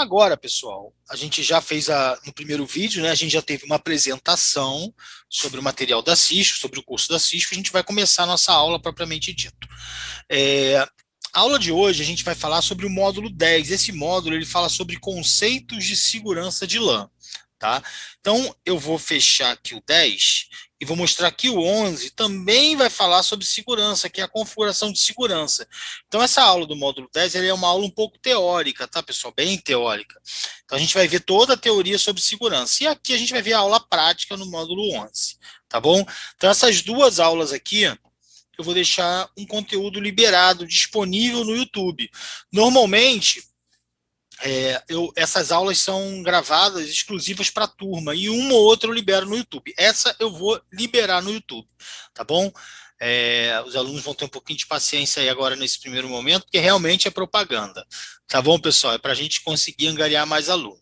Agora, pessoal, a gente já fez no primeiro vídeo, né, a gente já teve uma apresentação sobre o material da Cisco, sobre o curso da Cisco, a gente vai começar a nossa aula propriamente dito. A aula de hoje a gente vai falar sobre o módulo 10. Esse módulo ele fala sobre conceitos de segurança de LAN. Tá? Então, eu vou fechar aqui o 10 e vou mostrar que o 11 também vai falar sobre segurança, que é a configuração de segurança. Então, essa aula do módulo 10 é uma aula um pouco teórica, tá, pessoal? Bem teórica. Então, a gente vai ver toda a teoria sobre segurança. E aqui a gente vai ver a aula prática no módulo 11, tá bom? Então, essas duas aulas aqui, eu vou deixar um conteúdo liberado, disponível no YouTube. Normalmente, essas aulas são gravadas exclusivas para a turma e uma ou outra eu libero no YouTube. Essa eu vou liberar no YouTube, tá bom? Os alunos vão ter um pouquinho de paciência aí agora nesse primeiro momento, porque realmente é propaganda, tá bom, pessoal? É para a gente conseguir angariar mais alunos.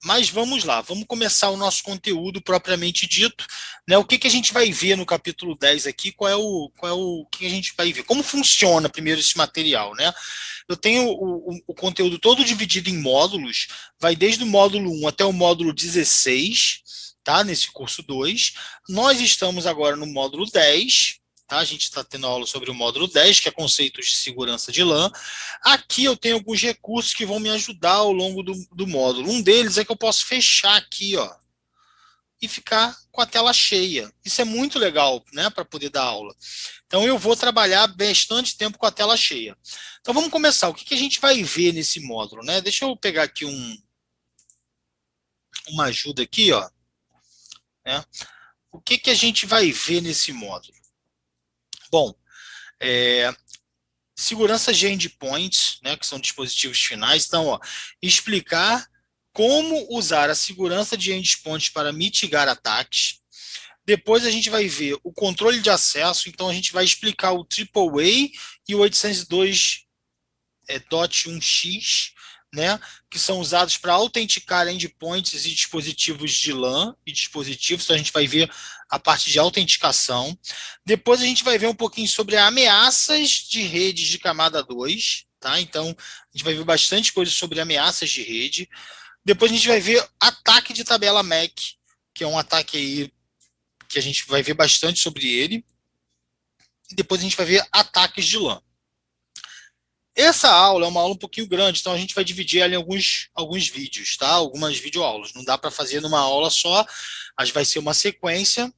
Mas vamos lá, vamos começar o nosso conteúdo propriamente dito, né? O que que a gente vai ver no capítulo 10 aqui? O que a gente vai ver? Como funciona primeiro esse material, né? Eu tenho o conteúdo todo dividido em módulos, vai desde o módulo 1 até o módulo 16, tá? Nesse curso 2. Nós estamos agora no módulo 10, tá? A gente está tendo aula sobre o módulo 10, que é conceitos de segurança de LAN. Aqui eu tenho alguns recursos que vão me ajudar ao longo do módulo. Um deles é que eu posso fechar aqui, ó, e ficar com a tela cheia. Isso é muito legal, né, para poder dar aula. Então eu vou trabalhar bastante tempo com a tela cheia. Então vamos começar. O que que a gente vai ver nesse módulo, né? Deixa eu pegar aqui uma ajuda aqui, ó, né? O que que a gente vai ver nesse módulo? Bom, segurança de endpoints, né, que são dispositivos finais. Então, ó, explicar como usar a segurança de endpoints para mitigar ataques. Depois a gente vai ver o controle de acesso, então a gente vai explicar o AAA e o 802.1x, né, que são usados para autenticar endpoints e dispositivos de LAN e dispositivos, então a gente vai ver a parte de autenticação. Depois a gente vai ver um pouquinho sobre ameaças de redes de camada 2, tá? Então a gente vai ver bastante coisa sobre ameaças de rede. Depois a gente vai ver ataque de tabela MAC, que é um ataque aí que a gente vai ver bastante sobre ele. E depois a gente vai ver ataques de LAN. Essa aula é uma aula um pouquinho grande, então a gente vai dividir ela em alguns vídeos, tá? Algumas videoaulas. Não dá para fazer numa aula só, mas vai ser uma sequência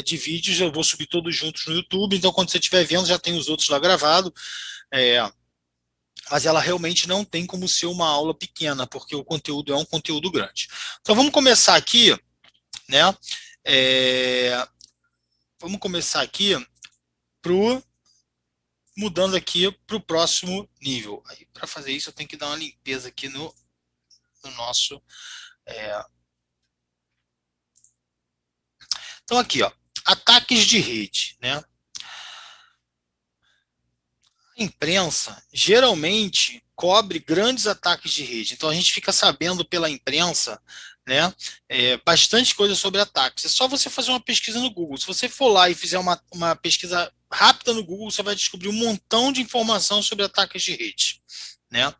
de vídeos. Eu vou subir todos juntos no YouTube, então quando você estiver vendo, já tem os outros lá gravados. Mas ela realmente não tem como ser uma aula pequena, porque o conteúdo é um conteúdo grande. Então vamos começar aqui, né? Vamos começar aqui mudando aqui para o próximo nível. Para fazer isso, eu tenho que dar uma limpeza aqui no nosso. Então, aqui, ó, ataques de rede, né? A imprensa geralmente cobre grandes ataques de rede. Então, a gente fica sabendo pela imprensa, né, bastante coisa sobre ataques. É só você fazer uma pesquisa no Google. Se você for lá e fizer uma pesquisa rápida no Google, você vai descobrir um montão de informação sobre ataques de rede, né?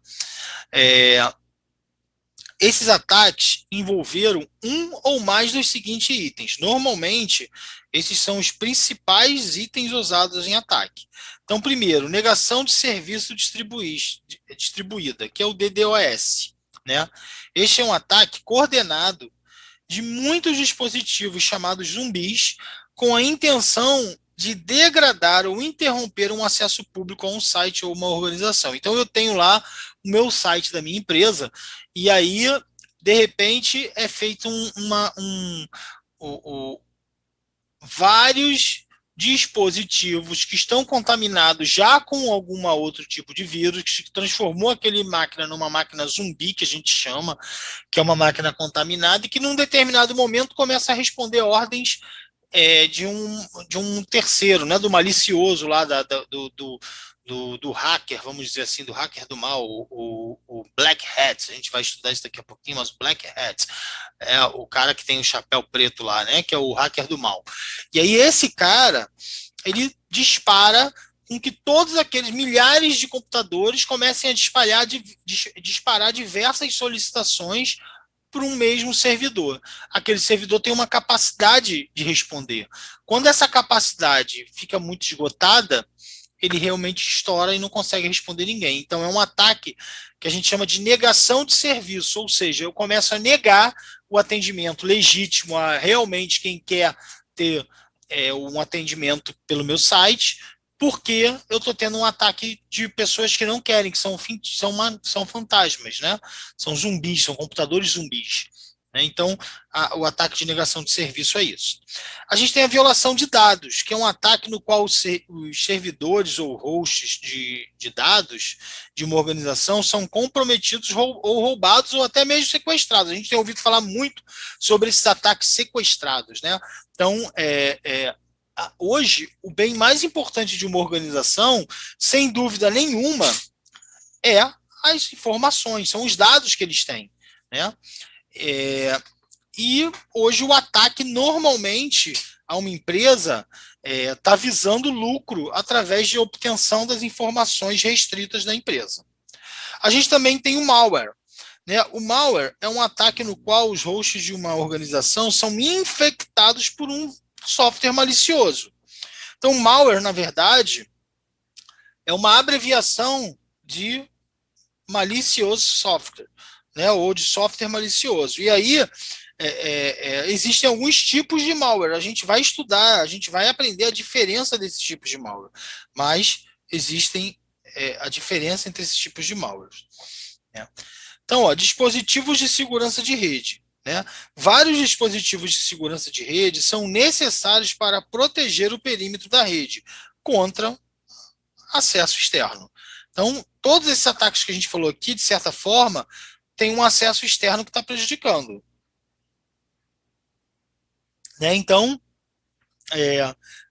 Esses ataques envolveram um ou mais dos seguintes itens. Normalmente, esses são os principais itens usados em ataque. Então, primeiro, negação de serviço distribuída, que é o DDoS, né? Este é um ataque coordenado de muitos dispositivos chamados zumbis com a intenção de degradar ou interromper um acesso público a um site ou uma organização. Então, eu tenho lá o meu site da minha empresa e aí, de repente, é feito vários dispositivos que estão contaminados já com alguma outro tipo de vírus, que transformou aquele máquina numa máquina zumbi, que a gente chama, que é uma máquina contaminada, e que num determinado momento começa a responder ordens de um terceiro, né, do malicioso lá, do hacker, vamos dizer assim, do hacker do mal, o Black Hat. A gente vai estudar isso daqui a pouquinho, mas o Black Hat é o cara que tem o chapéu preto lá, né, que é o hacker do mal. E aí esse cara, ele dispara com que todos aqueles milhares de computadores comecem a disparar diversas solicitações para um mesmo servidor. Aquele servidor tem uma capacidade de responder. Quando essa capacidade fica muito esgotada, ele realmente estoura e não consegue responder ninguém. Então, é um ataque que a gente chama de negação de serviço, ou seja, eu começo a negar o atendimento legítimo a realmente quem quer ter um atendimento pelo meu site, porque eu estou tendo um ataque de pessoas que não querem, que são fantasmas, né? São zumbis, são computadores zumbis. Né? Então, o ataque de negação de serviço é isso. A gente tem a violação de dados, que é um ataque no qual os servidores ou hosts de dados de uma organização são comprometidos ou roubados ou até mesmo sequestrados. A gente tem ouvido falar muito sobre esses ataques sequestrados. Né? Então, hoje, o bem mais importante de uma organização, sem dúvida nenhuma, é as informações, são os dados que eles têm. Né? E hoje o ataque normalmente a uma empresa está visando lucro através de obtenção das informações restritas da empresa. A gente também tem o malware. Né? O malware é um ataque no qual os hosts de uma organização são infectados por um software malicioso. Então, malware, na verdade, é uma abreviação de malicioso software, né? Ou de software malicioso. E aí, existem alguns tipos de malware. A gente vai estudar, a gente vai aprender a diferença desses tipos de malware. Mas existem a diferença entre esses tipos de malware. Né? Então, dispositivos de segurança de rede. Né? Vários dispositivos de segurança de rede são necessários para proteger o perímetro da rede contra acesso externo. Então, todos esses ataques que a gente falou aqui, de certa forma, tem um acesso externo que está prejudicando. Né? Então,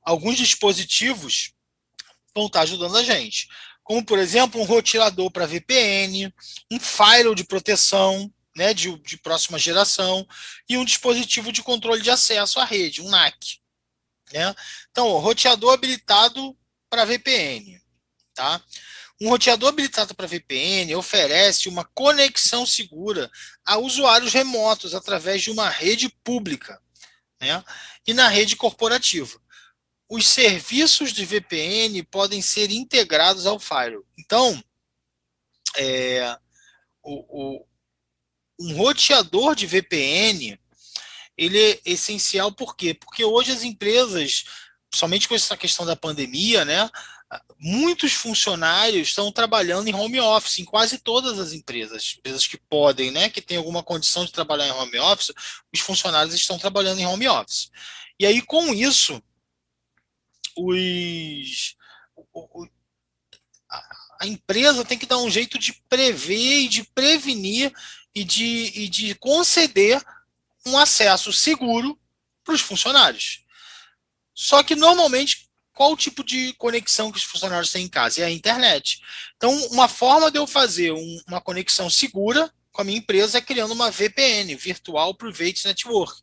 alguns dispositivos vão estar ajudando a gente. Como, por exemplo, um roteador para VPN, um firewall de proteção, né, de próxima geração, e um dispositivo de controle de acesso à rede, um NAC. Né? Então, roteador habilitado para VPN. Tá? Um roteador habilitado para VPN oferece uma conexão segura a usuários remotos através de uma rede pública, né? E na rede corporativa. Os serviços de VPN podem ser integrados ao firewall. Então, um roteador de VPN ele é essencial por quê? Porque hoje as empresas, somente com essa questão da pandemia, né, muitos funcionários estão trabalhando em home office, em quase todas as empresas que podem, né, que têm alguma condição de trabalhar em home office, os funcionários estão trabalhando em home office. E aí, com isso, a empresa tem que dar um jeito de prever e de prevenir e de conceder um acesso seguro para os funcionários. Só que, normalmente, qual o tipo de conexão que os funcionários têm em casa? É a internet. Então, uma forma de eu fazer uma conexão segura com a minha empresa é criando uma VPN, Virtual Private Network,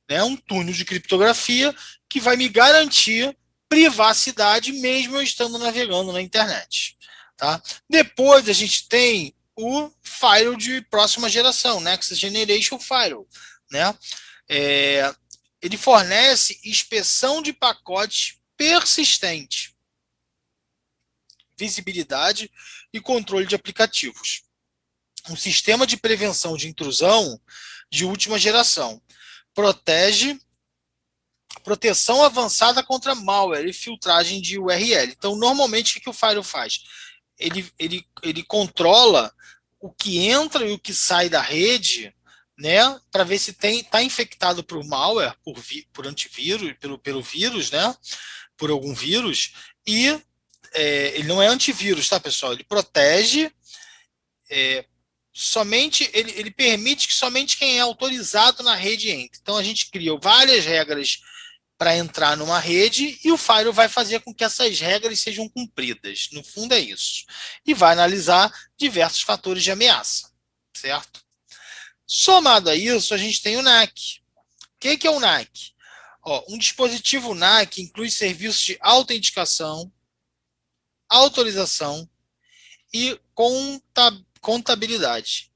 né? Um túnel de criptografia que vai me garantir privacidade mesmo eu estando navegando na internet. Tá? Depois a gente tem o firewall de próxima geração, Next Generation Firewall. Né? Ele fornece inspeção de pacotes persistente, visibilidade e controle de aplicativos. Um sistema de prevenção de intrusão de última geração. Proteção avançada contra malware e filtragem de URL. Então, normalmente, o que o firewall faz? Ele controla o que entra e o que sai da rede, né, para ver se está infectado por malware, por antivírus, pelo vírus, né, por algum vírus, e ele não é antivírus, tá, pessoal? Ele protege somente, ele permite que somente quem é autorizado na rede entre. Então a gente cria várias regras para entrar numa rede e o firewall vai fazer com que essas regras sejam cumpridas. No fundo é isso. E vai analisar diversos fatores de ameaça, certo? Somado a isso, a gente tem o NAC. O que é o NAC? Um dispositivo NAC inclui serviços de autenticação, autorização e contabilidade.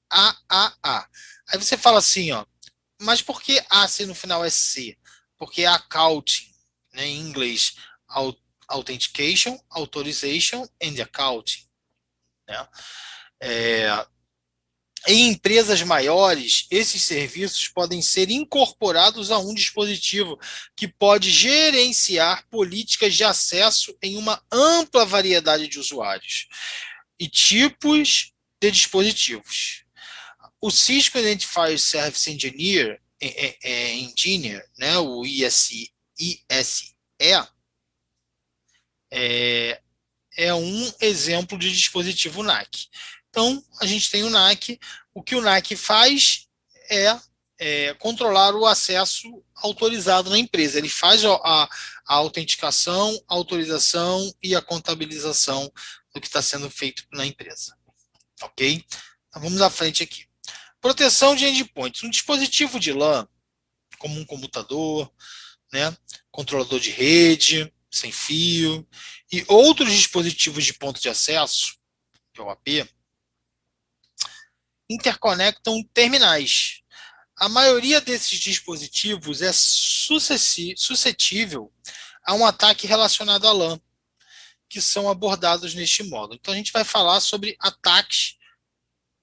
A. Aí você fala assim, ó, mas por que A se no final é C? Porque é accounting, né, em inglês, authentication, authorization and accounting, né? É, em empresas maiores, esses serviços podem ser incorporados a um dispositivo que pode gerenciar políticas de acesso em uma ampla variedade de usuários e tipos de dispositivos. O Cisco Identifier Service Engineer, Engineer, né, o ISE, é, é um exemplo de dispositivo NAC. Então, a gente tem o NAC. O que o NAC faz é controlar o acesso autorizado na empresa. Ele faz a autenticação, a autorização e a contabilização do que está sendo feito na empresa. Ok? Então, vamos à frente aqui. Proteção de endpoints. Um dispositivo de LAN, como um computador, né, controlador de rede, sem fio, e outros dispositivos de ponto de acesso, que é o AP, interconectam terminais. A maioria desses dispositivos é suscetível a um ataque relacionado à LAN, que são abordados neste módulo. Então a gente vai falar sobre ataques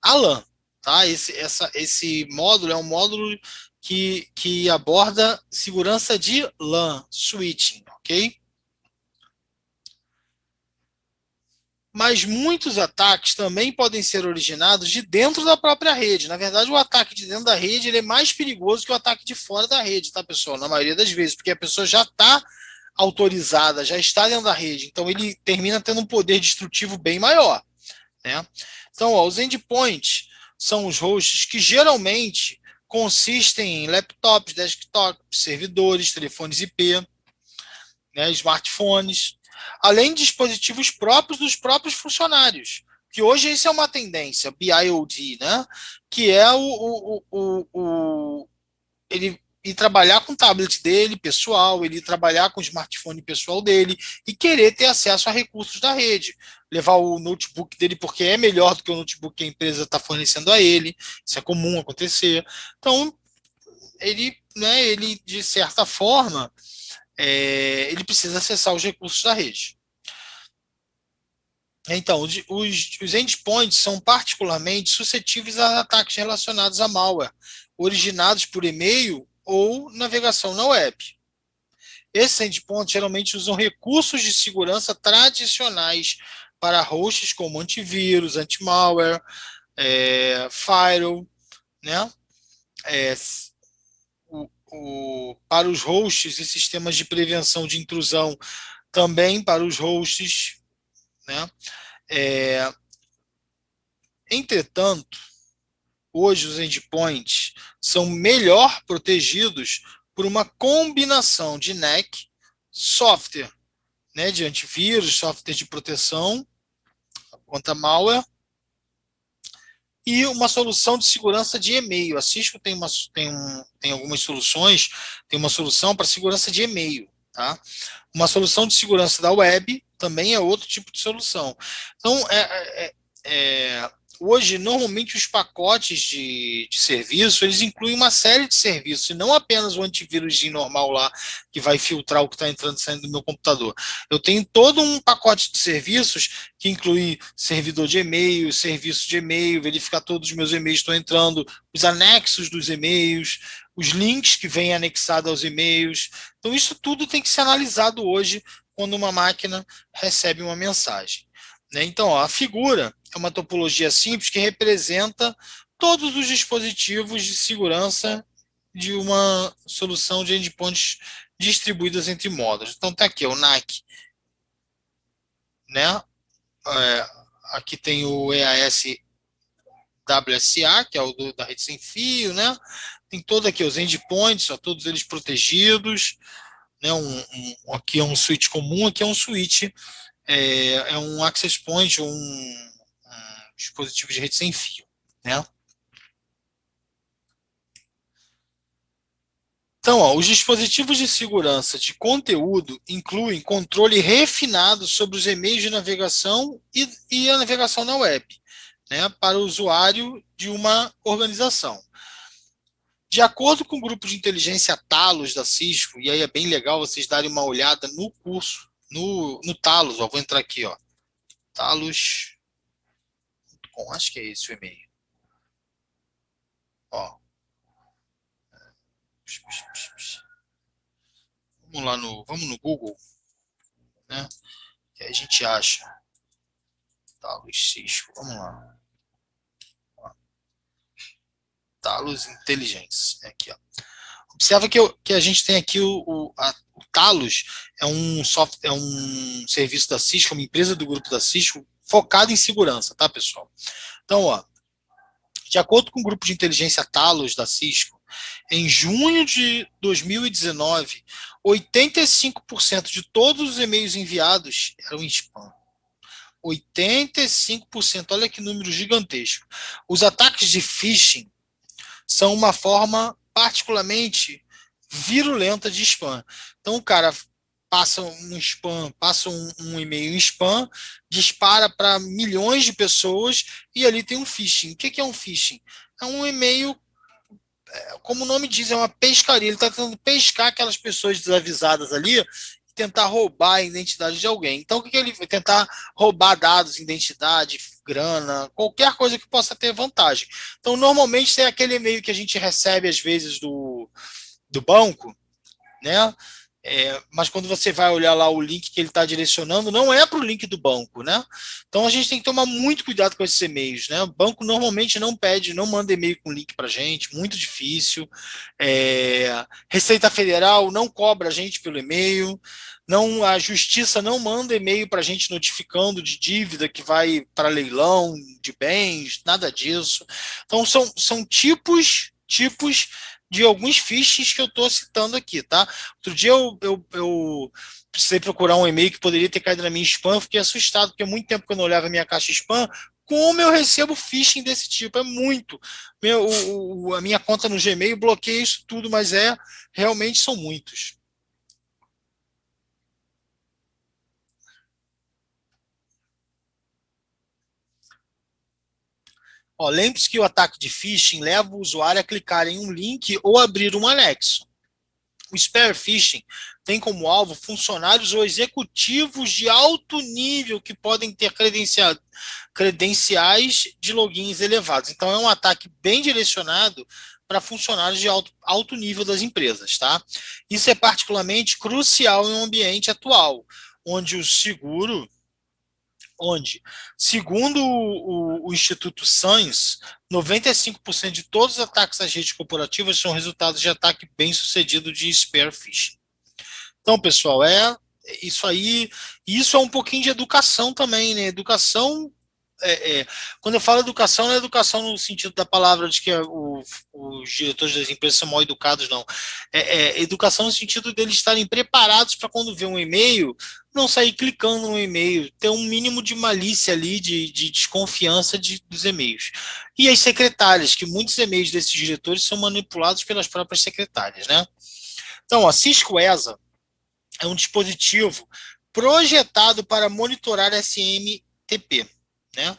à LAN. Tá? Esse módulo é um módulo que aborda segurança de LAN, switching, ok? Mas muitos ataques também podem ser originados de dentro da própria rede. Na verdade, o ataque de dentro da rede ele é mais perigoso que o ataque de fora da rede, tá, pessoal? Na maioria das vezes, porque a pessoa já está autorizada, já está dentro da rede. Então, ele termina tendo um poder destrutivo bem maior, né? Então, ó, os endpoints são os hosts que geralmente consistem em laptops, desktops, servidores, telefones IP, né, smartphones, além de dispositivos próprios dos próprios funcionários, que hoje isso é uma tendência, BIOD, né, que é ele ir trabalhar com o tablet dele, pessoal, ele ir trabalhar com o smartphone pessoal dele e querer ter acesso a recursos da rede. Levar o notebook dele porque é melhor do que o notebook que a empresa está fornecendo a ele. Isso é comum acontecer. Então, ele de certa forma, ele precisa acessar os recursos da rede. Então, os endpoints são particularmente suscetíveis a ataques relacionados a malware, originados por e-mail ou navegação na web. Esses endpoints geralmente usam recursos de segurança tradicionais para hosts como antivírus, anti-malware, firewall, né? É, para os hosts e sistemas de prevenção de intrusão também para os hosts, né? É, entretanto, hoje os endpoints são melhor protegidos por uma combinação de NAC, software, né, de antivírus, software de proteção contra malware e uma solução de segurança de e-mail. A Cisco tem algumas soluções, tem uma solução para segurança de e-mail. Tá? Uma solução de segurança da web também é outro tipo de solução. Então, hoje, normalmente, os pacotes de serviço, eles incluem uma série de serviços, e não apenas o antivírus normal lá, que vai filtrar o que está entrando e saindo do meu computador. Eu tenho todo um pacote de serviços que inclui servidor de e-mail, serviço de e-mail, verificar todos os meus e-mails que estão entrando, os anexos dos e-mails, os links que vêm anexados aos e-mails. Então, isso tudo tem que ser analisado hoje quando uma máquina recebe uma mensagem. Né? Então, ó, a figura é uma topologia simples que representa todos os dispositivos de segurança de uma solução de endpoints distribuídas entre módulos. Então, está aqui o NAC, né? Aqui tem o EAS WSA, que é o da rede sem fio, né? Tem todo aqui os endpoints, ó, todos eles protegidos, né? Aqui é um switch comum, aqui é um switch, é um access point, um dispositivo de rede sem fio, né? Então, ó, os dispositivos de segurança de conteúdo incluem controle refinado sobre os e-mails de navegação e a navegação na web, né, para o usuário de uma organização. De acordo com o grupo de inteligência Talos da Cisco, e aí é bem legal vocês darem uma olhada no curso, no Talos, ó, vou entrar aqui, ó, Talos, acho que é esse o e-mail. Ó. Vamos no Google, né? Que aí a gente acha. Talos Cisco, vamos lá. Talos Intelligence, aqui, ó. Observa que a gente tem aqui o Talos é um serviço da Cisco, uma empresa do grupo da Cisco focado em segurança, tá, pessoal? Então, ó, de acordo com o grupo de inteligência Talos da Cisco, em junho de 2019, 85% de todos os e-mails enviados eram em spam. 85%, olha que número gigantesco. Os ataques de phishing são uma forma particularmente virulenta de spam. Então o cara passa um spam, passa um e-mail em spam, dispara para milhões de pessoas e ali tem um phishing. O que é um phishing? É um e-mail, como o nome diz, é uma pescaria. Ele está tentando pescar aquelas pessoas desavisadas ali e tentar roubar a identidade de alguém. Então, o que ele vai tentar? Roubar dados, identidade, grana, qualquer coisa que possa ter vantagem. Então, normalmente tem aquele e-mail que a gente recebe, às vezes, do banco, né? Mas quando você vai olhar lá o link que ele está direcionando, não é para o link do banco, né? Então a gente tem que tomar muito cuidado com esses e-mails, né? O banco normalmente não pede, não manda e-mail com link para a gente, muito difícil. Receita Federal não cobra a gente pelo e-mail, não, a Justiça não manda e-mail para a gente notificando de dívida que vai para leilão de bens, nada disso. Então são tipos de alguns phishings que eu estou citando aqui, tá? Outro dia eu precisei procurar um e-mail que poderia ter caído na minha spam, fiquei assustado, porque há muito tempo que eu não olhava a minha caixa spam, como eu recebo phishing desse tipo, é muito. A minha conta no Gmail bloqueia isso tudo, mas realmente são muitos. Lembre-se que o ataque de phishing leva o usuário a clicar em um link ou abrir um anexo. O spear phishing tem como alvo funcionários ou executivos de alto nível que podem ter credenciais de logins elevados. Então, é um ataque bem direcionado para funcionários de alto nível das empresas, tá? Isso é particularmente crucial em um ambiente atual, onde o seguro, segundo o Instituto SANS, 95% de todos os ataques às redes corporativas são resultados de ataque bem sucedido de spear phishing. Então, pessoal, isso aí. Isso é um pouquinho de educação também, né? Educação. Quando eu falo educação, não é educação no sentido da palavra de que os diretores das empresas são mal educados, não. Educação no sentido deles estarem preparados para quando ver um e-mail, não sair clicando no e-mail, ter um mínimo de malícia ali, de desconfiança dos e-mails. E as secretárias, que muitos e-mails desses diretores são manipulados pelas próprias secretárias, né? Então, a Cisco ESA é um dispositivo projetado para monitorar SMTP, né?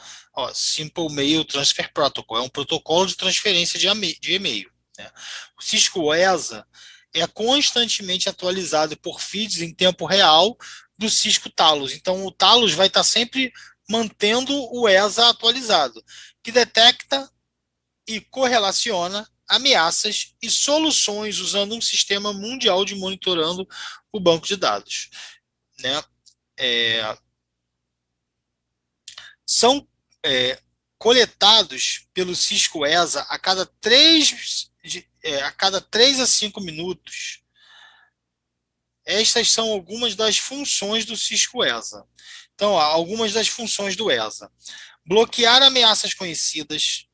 Simple Mail Transfer Protocol, é um protocolo de transferência de e-mail. Né? O Cisco ESA é constantemente atualizado por feeds em tempo real do Cisco Talos. Então, o Talos vai estar sempre mantendo o ESA atualizado, que detecta e correlaciona ameaças e soluções usando um sistema mundial de monitorando o banco de dados. Né? São coletados pelo Cisco ESA a cada 3 a 5 minutos. Estas são algumas das funções do Cisco ESA. Então, algumas das funções do ESA: bloquear ameaças conhecidas,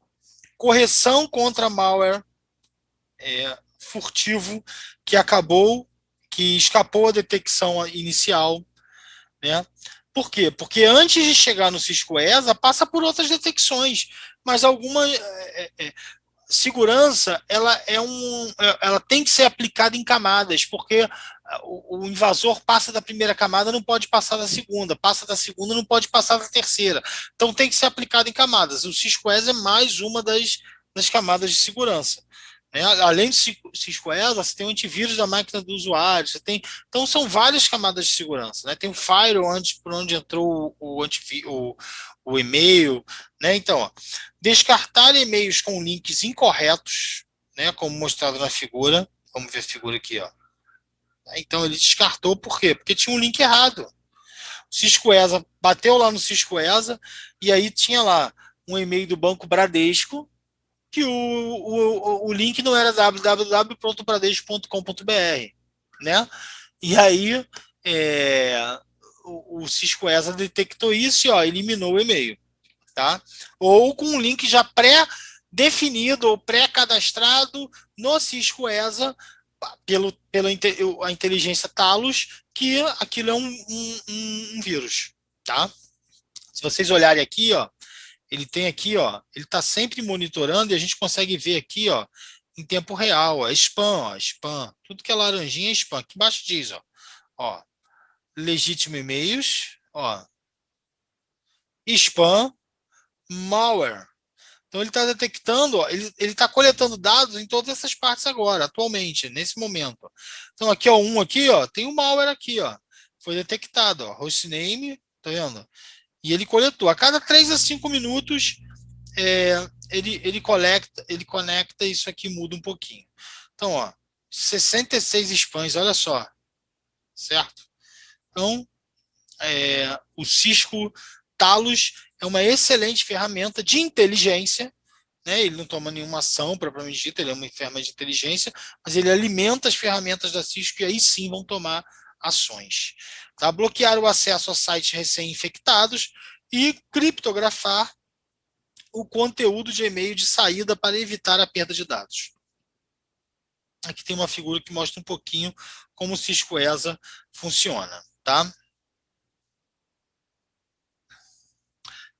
correção contra malware furtivo que escapou à detecção inicial, né? Por quê? Porque antes de chegar no Cisco ESA, passa por outras detecções, mas algumas segurança, ela tem que ser aplicada em camadas, porque o invasor passa da primeira camada, não pode passar da segunda, passa da segunda, não pode passar da terceira. Então tem que ser aplicado em camadas. O Cisco ESA é mais uma das camadas de segurança. Né? Além do Cisco ESA, você tem o antivírus da máquina do usuário, você tem. Então são várias camadas de segurança. Né? Tem o firewall antes por onde entrou o e-mail. Né? Então, ó, descartar e-mails com links incorretos, né? Como mostrado na figura. Vamos ver a figura aqui, ó. Então ele descartou por quê? Porque tinha um link errado. O Cisco ESA bateu lá no Cisco ESA e aí tinha lá um e-mail do Banco Bradesco que o link não era www.bradesco.com.br, né? E aí o Cisco ESA detectou isso e ó, eliminou o e-mail, tá? Ou com um link já pré-definido ou pré-cadastrado no Cisco ESA pela a inteligência Talos, que aquilo é um vírus, tá? Se vocês olharem aqui, ó, ele tem aqui, ó, ele está sempre monitorando e a gente consegue ver aqui, ó, em tempo real, ó, spam, tudo que é laranjinha é spam. Aqui embaixo diz, ó, legítimo e-mails, ó, spam, malware. Então ele está detectando, ó, ele está coletando dados em todas essas partes agora, atualmente, nesse momento. Então aqui, ó, aqui, ó, tem um malware aqui, ó, foi detectado, ó, hostname, tá vendo? E ele coletou. A cada 3 a 5 minutos, ele conecta e isso aqui muda um pouquinho. Então, ó, 66 spams, olha só, certo? Então, o Cisco Talos é uma excelente ferramenta de inteligência, né? Ele não toma nenhuma ação propriamente dita, ele é uma ferramenta de inteligência, mas ele alimenta as ferramentas da Cisco e aí sim vão tomar ações. Tá? Bloquear o acesso a sites recém-infectados e criptografar o conteúdo de e-mail de saída para evitar a perda de dados. Aqui tem uma figura que mostra um pouquinho como o Cisco ESA funciona, tá?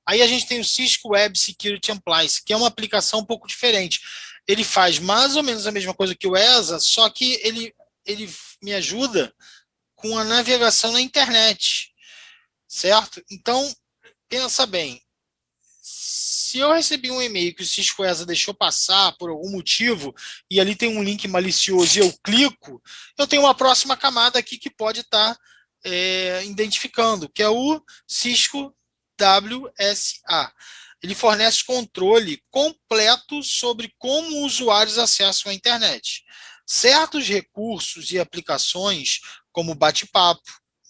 Aí a gente tem o Cisco Web Security Appliance, que é uma aplicação um pouco diferente. Ele faz mais ou menos a mesma coisa que o ESA, só que ele me ajuda com a navegação na internet, certo? Então, pensa bem, se eu recebi um e-mail que o Cisco ESA deixou passar por algum motivo, e ali tem um link malicioso e eu clico, eu tenho uma próxima camada aqui que pode estar identificando, que é o Cisco WSA. Ele fornece controle completo sobre como usuários acessam a internet. Certos recursos e aplicações, como bate-papo,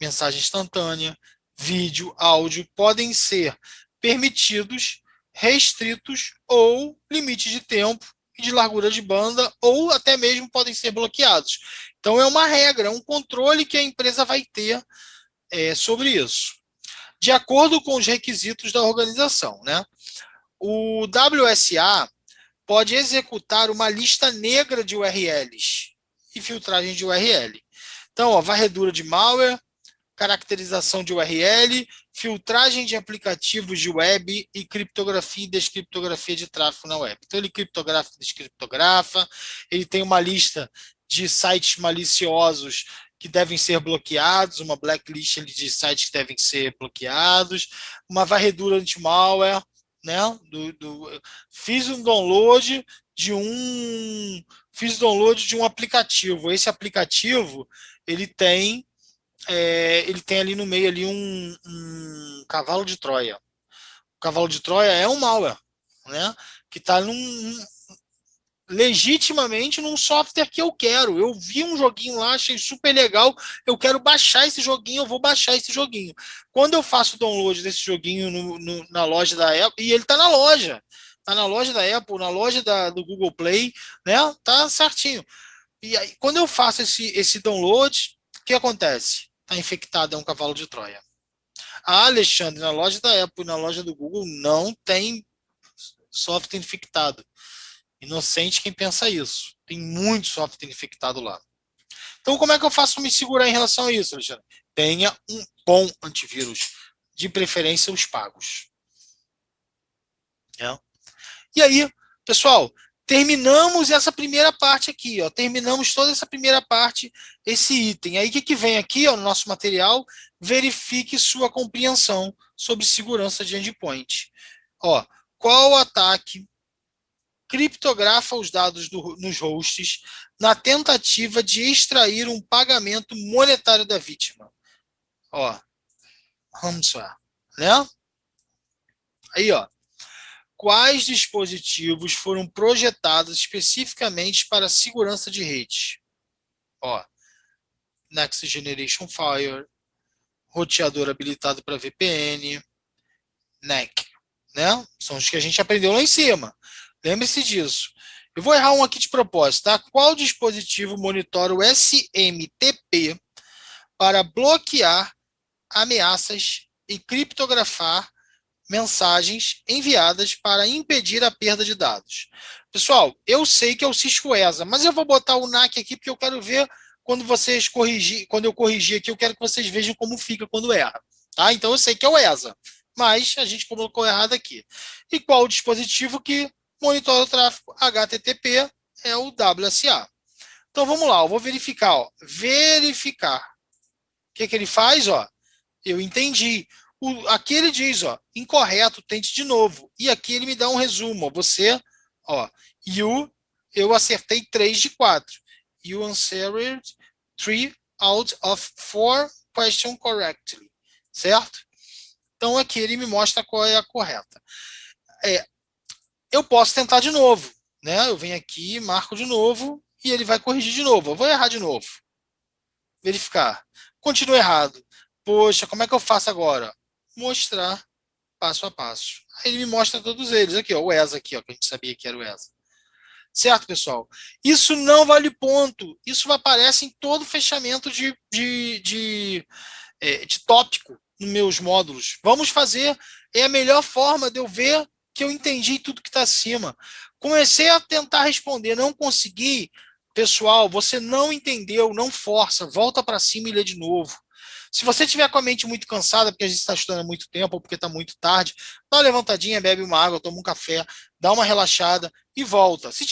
mensagem instantânea, vídeo, áudio, podem ser permitidos, restritos ou limites de tempo e de largura de banda, ou até mesmo podem ser bloqueados. Então é uma regra, é um controle que a empresa vai ter sobre isso, de acordo com os requisitos da organização, né? O WSA pode executar uma lista negra de URLs e filtragem de URL. Então, ó, varredura de malware, caracterização de URL, filtragem de aplicativos de web e criptografia e descriptografia de tráfego na web. Então, ele criptografa e descriptografa, ele tem uma lista de sites maliciosos que devem ser bloqueados, uma blacklist de sites que devem ser bloqueados, uma varredura anti-malware, né? Fiz um download de um aplicativo. Esse aplicativo ele tem ali no meio ali um cavalo de Troia. O cavalo de Troia é um malware, né? Que está legitimamente num software que eu quero. Eu vi um joguinho lá, achei super legal, eu quero baixar esse joguinho, eu vou baixar esse joguinho. Quando eu faço o download desse joguinho na loja da Apple, e ele está na loja, tá na loja da Apple, na loja do Google Play, né? Tá certinho. E aí, quando eu faço esse download, o que acontece? Está infectado, é um cavalo de Troia. Ah, Alexandre, na loja da Apple e na loja do Google não tem software infectado. Inocente quem pensa isso. Tem muito software infectado lá. Então, como é que eu faço para me segurar em relação a isso, Alexandre? Tenha um bom antivírus. De preferência, os pagos. É. E aí, pessoal, terminamos essa primeira parte aqui, ó, terminamos toda essa primeira parte, esse item. Aí o que vem aqui, ó, no nosso material? Verifique sua compreensão sobre segurança de endpoint. Ó, qual ataque criptografa os dados nos hosts na tentativa de extrair um pagamento monetário da vítima? Ó, ransomware, né? Aí, ó, quais dispositivos foram projetados especificamente para segurança de rede? Ó, Next Generation Fire, roteador habilitado para VPN, NEC, né? São os que a gente aprendeu lá em cima. Lembre-se disso. Eu vou errar um aqui de propósito, tá? Qual dispositivo monitora o SMTP para bloquear ameaças e criptografar mensagens enviadas para impedir a perda de dados? Pessoal, eu sei que é o Cisco ESA, mas eu vou botar o NAC aqui porque eu quero ver quando eu corrigir aqui, eu quero que vocês vejam como fica quando erra. Tá? Então eu sei que é o ESA, mas a gente colocou errado aqui. E qual o dispositivo que monitora o tráfego HTTP? É o WSA. Então vamos lá, eu vou verificar. Ó. Verificar. O que ele faz? Ó? Eu entendi. Aqui ele diz, ó, incorreto, tente de novo. E aqui ele me dá um resumo. Ó, você, ó, eu acertei 3 de 4. You answered 3 out of 4 questions correctly. Certo? Então aqui ele me mostra qual é a correta. Eu posso tentar de novo. Né? Eu venho aqui, marco de novo e ele vai corrigir de novo. Eu vou errar de novo. Verificar. Continua errado. Poxa, como é que eu faço agora? Mostrar passo a passo. Aí ele me mostra todos eles. Aqui, ó, o ESA aqui, ó, que a gente sabia que era o ESA. Certo, pessoal? Isso não vale ponto. Isso aparece em todo fechamento de tópico nos meus módulos. Vamos fazer. É a melhor forma de eu ver que eu entendi tudo que está acima. Comecei a tentar responder, não consegui. Pessoal, você não entendeu, não força. Volta para cima e lê de novo. Se você tiver com a mente muito cansada, porque a gente está estudando há muito tempo, ou porque está muito tarde, dá uma levantadinha, bebe uma água, toma um café, dá uma relaxada e volta. Se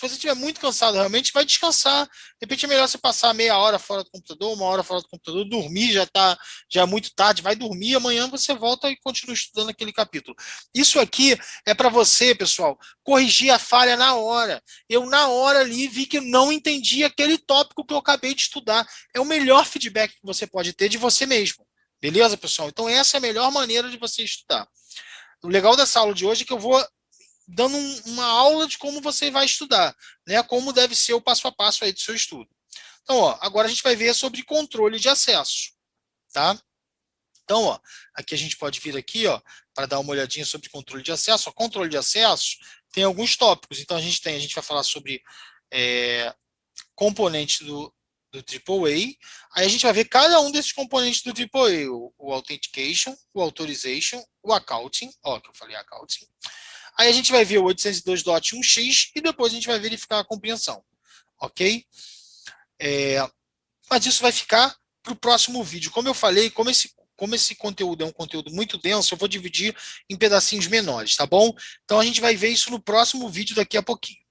você estiver muito cansado, realmente vai descansar. De repente é melhor você passar meia hora fora do computador, uma hora fora do computador, dormir, já é muito tarde, vai dormir, amanhã você volta e continua estudando aquele capítulo. Isso aqui é para você, pessoal, corrigir a falha na hora. Eu, na hora ali, vi que não entendi aquele tópico que eu acabei de estudar. É o melhor feedback que você pode ter de você mesmo. Beleza, pessoal? Então, essa é a melhor maneira de você estudar. O legal dessa aula de hoje é que eu vou dando uma aula de como você vai estudar, né? Como deve ser o passo a passo aí do seu estudo. Então, ó, agora a gente vai ver sobre controle de acesso, tá? Então, ó, aqui a gente pode vir aqui, ó, para dar uma olhadinha sobre controle de acesso. Ó, controle de acesso tem alguns tópicos. Então, a gente vai falar sobre componentes do AAA. Aí a gente vai ver cada um desses componentes do AAA, o Authentication, o Authorization, o Accounting, ó, que eu falei Accounting. Aí a gente vai ver o 802.1x e depois a gente vai verificar a compreensão, ok? Mas isso vai ficar para o próximo vídeo. Como eu falei, como esse conteúdo é um conteúdo muito denso, eu vou dividir em pedacinhos menores, tá bom? Então a gente vai ver isso no próximo vídeo daqui a pouquinho.